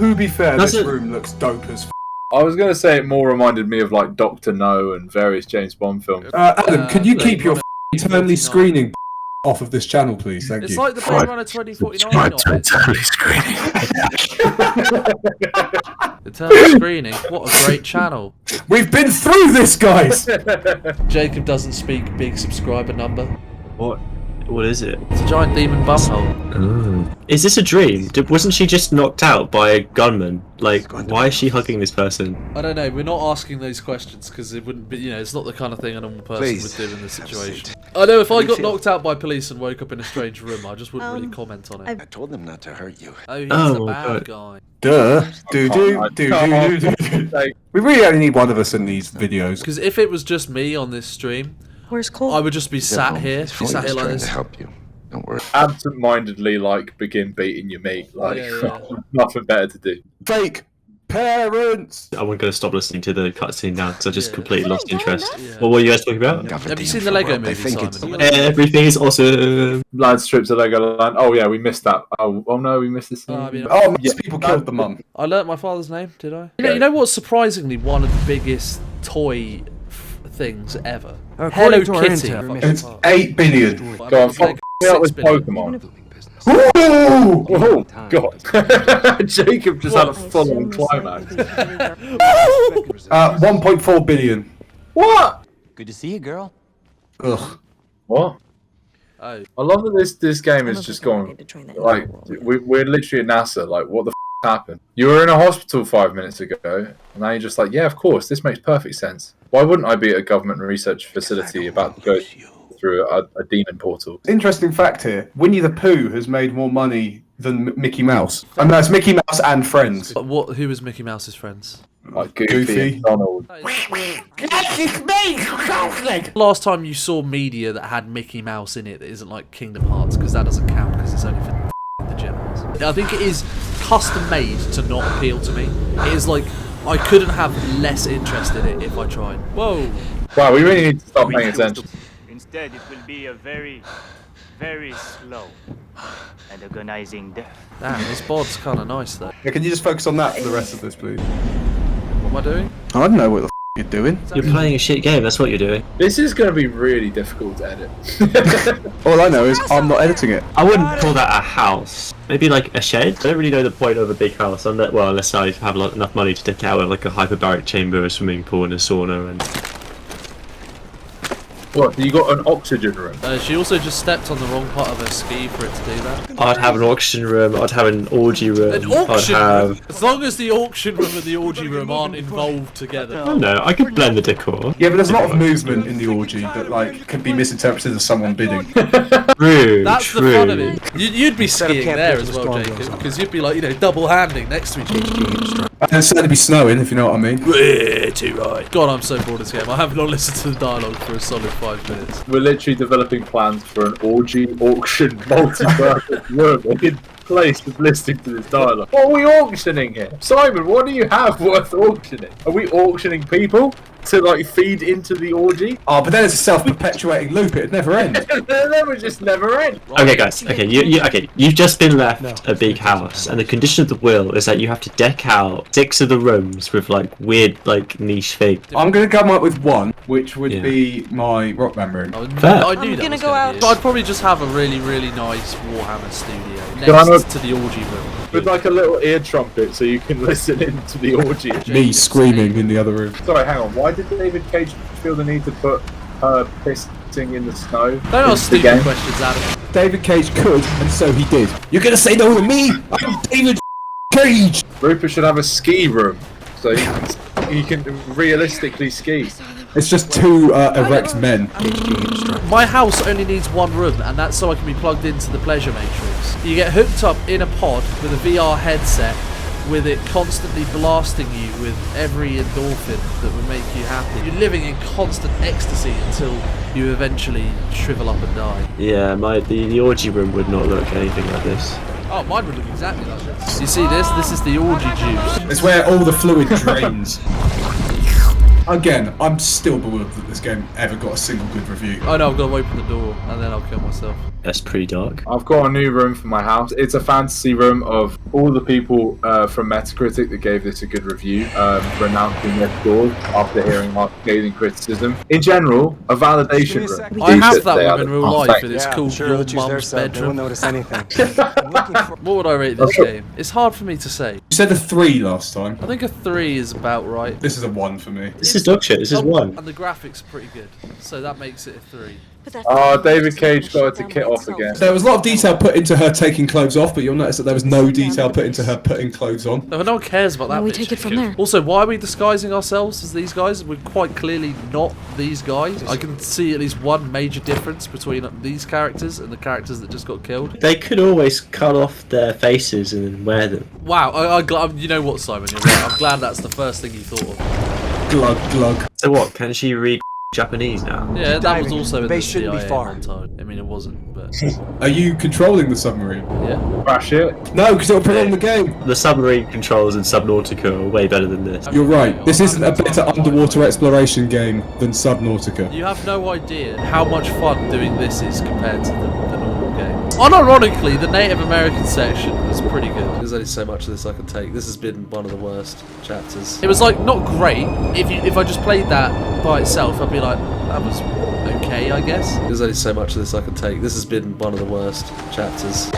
To be fair, this room looks dope as f***. I was going to say it more reminded me of like Dr. No and various James Bond films. Adam, can you keep your eternally screening off of this channel, please? Thank you. It's like the Blade Runner 2049. Eternally screening. Eternal screening. What a great channel. We've been through this, guys. Jacob doesn't speak big subscriber number. What is it? It's a giant demon bumhole. Is this a dream? Wasn't she just knocked out by a gunman? Like, why is she hugging this person? I don't know. We're not asking those questions because it wouldn't be, you know, it's not the kind of thing a normal person would do in this situation. I know if I got knocked out by police and woke up in a strange room, I just wouldn't really comment on it. I told them not to hurt you. Oh, he's the bad guy. Duh. We really only need one of us in these videos. Because if it was just me on this stream, Where's Cole? I would just be sat here like this. To help you. Don't worry. Absent-mindedly, like, begin beating your meat. Like, nothing better to do. Fake parents. I'm going to stop listening to the cutscene now because I just completely lost interest. What were you guys talking about? Have you seen the Lego movie, Simon? Everything is awesome. Lad strips of Lego land. Oh yeah, we missed that. Oh no, we missed this. People killed the mum. I learnt my father's name, did I? You know what's surprisingly one of the biggest toy things ever? Hello Kitty. It's 8 billion. Go on, fuck me up with Pokemon. Oh God. Jacob just had a full-on climax. 1.4 billion. What? Good to see you, girl. Ugh. What? Oh. I love that this game is just going, like, we're literally at NASA, like, what the f*** happened? You were in a hospital 5 minutes ago, and now you're just like, yeah, of course, this makes perfect sense. Why wouldn't I be at a government research facility about to go through a demon portal? Interesting fact here, Winnie the Pooh has made more money than Mickey Mouse. And that's Mickey Mouse and Friends. But who was Mickey Mouse's friends? Like Goofy. And Donald. Last time you saw media that had Mickey Mouse in it that isn't like Kingdom Hearts, because that doesn't count because it's only for the generals. I think it is custom made to not appeal to me. It is like I couldn't have less interest in it if I tried. Whoa. Wow, we really need to stop paying attention. Instead, it will be a very, very slow and agonizing death. Damn, this bod's kind of nice though. Yeah, can you just focus on that for the rest of this, please? What am I doing? I don't know what the f you're doing. You're playing a shit game, that's what you're doing. This is going to be really difficult to edit. All I know is I'm not editing it. I wouldn't call that a house. Maybe like a shed? I don't really know the point of a big house, unless I have enough money to take out like a hyperbaric chamber, a swimming pool and a sauna and... What, you got an oxygen room? She also just stepped on the wrong part of her ski for it to do that. I'd have an auction room, I'd have an orgy room, An auction I'd have... room? As long as the auction room and the orgy room aren't involved together. Oh no, I could blend the decor. Yeah, but there's a lot of movement in the orgy that like could be misinterpreted as someone bidding. True, That's the fun of it. You'd be skiing there as well, Jacob, because you'd be like, you know, double-handing next to each other. And it's certainly be snowing, if you know what I mean. Way too right. God, I'm so bored of this game. I have not listened to the dialogue for a solid 5 minutes. We're literally developing plans for an orgy auction multi-purpose room in place of listening to this dialogue. What are we auctioning here? Simon, what do you have worth auctioning? Are we auctioning people to like feed into the orgy? Oh, but then it's a self-perpetuating loop, it'd never end. That would just never end. Okay guys, you've just been left a big house, and the condition of the will is that you have to deck out 6 of the rooms with like weird like niche things. I'm gonna come up with one, which would be my rock band room. I knew I'm that gonna was go out. I'd probably just have a really, really nice Warhammer studio next to the orgy room. With like a little ear trumpet so you can listen into the orgy. Me screaming in the other room. Sorry, hang on. Why did David Cage feel the need to put her pissing in the snow? Don't ask stupid questions, Adam. David Cage could, and so he did. You're gonna say no to me? I'm David Cage! Rupert should have a ski room so he can realistically ski. It's just 2 erect men. My house only needs 1 room, and that's so I can be plugged into the pleasure matrix. You get hooked up in a pod with a VR headset, with it constantly blasting you with every endorphin that would make you happy. You're living in constant ecstasy until you eventually shrivel up and die. Yeah, the orgy room would not look anything like this. Oh, mine would look exactly like this. You see this? This is the orgy juice. It's where all the fluid drains. Again, I'm still bewildered that this game ever got a single good review. Oh no, I've got to open the door and then I'll kill myself. That's pretty dark. I've got a new room for my house. It's a fantasy room of all the people from Metacritic that gave this a good review, renouncing their scores after hearing our scathing criticism. In general, a validation room. I have that room in real life, and it's called sure, your let's use their mum's sub. They bedroom. won't notice anything. I'm looking for... What would I rate this game? It's hard for me to say. You said a 3 last time. I think a 3 is about right. This is a 1 for me. This is dog shit. This is 1. And the graphics are pretty good, so that makes it a 3. Oh, David Cage got her to kit off again. There was a lot of detail put into her taking clothes off, but you'll notice that there was no detail put into her putting clothes on. No one cares about that. Well, we bit, take it from Jacob. there. Also, why are we disguising ourselves as these guys? We're quite clearly not these guys. I can see at least one major difference between these characters and the characters that just got killed. They could always cut off their faces and then wear them. Wow, you know what, Simon? You're right. I'm glad that's the first thing you thought of. Glug, glug. So what? Can she read Japanese now? Yeah, that was also in the Base shouldn't be CIA far. at one time. I mean, it wasn't, but Are you controlling the submarine? yeah. Crash it. No, because it'll prolong the game. The submarine controls in Subnautica are way better than this. You're right. This isn't a better underwater exploration game than Subnautica. You have no idea how much fun doing this is compared to the normal game. Unironically, the Native American section was pretty good. There's only so much of this I can take. This has been one of the worst chapters. It was like not great. If I just played that by itself, I'd be like, that was okay, I guess. There's only so much of this I can take. This has been one of the worst chapters.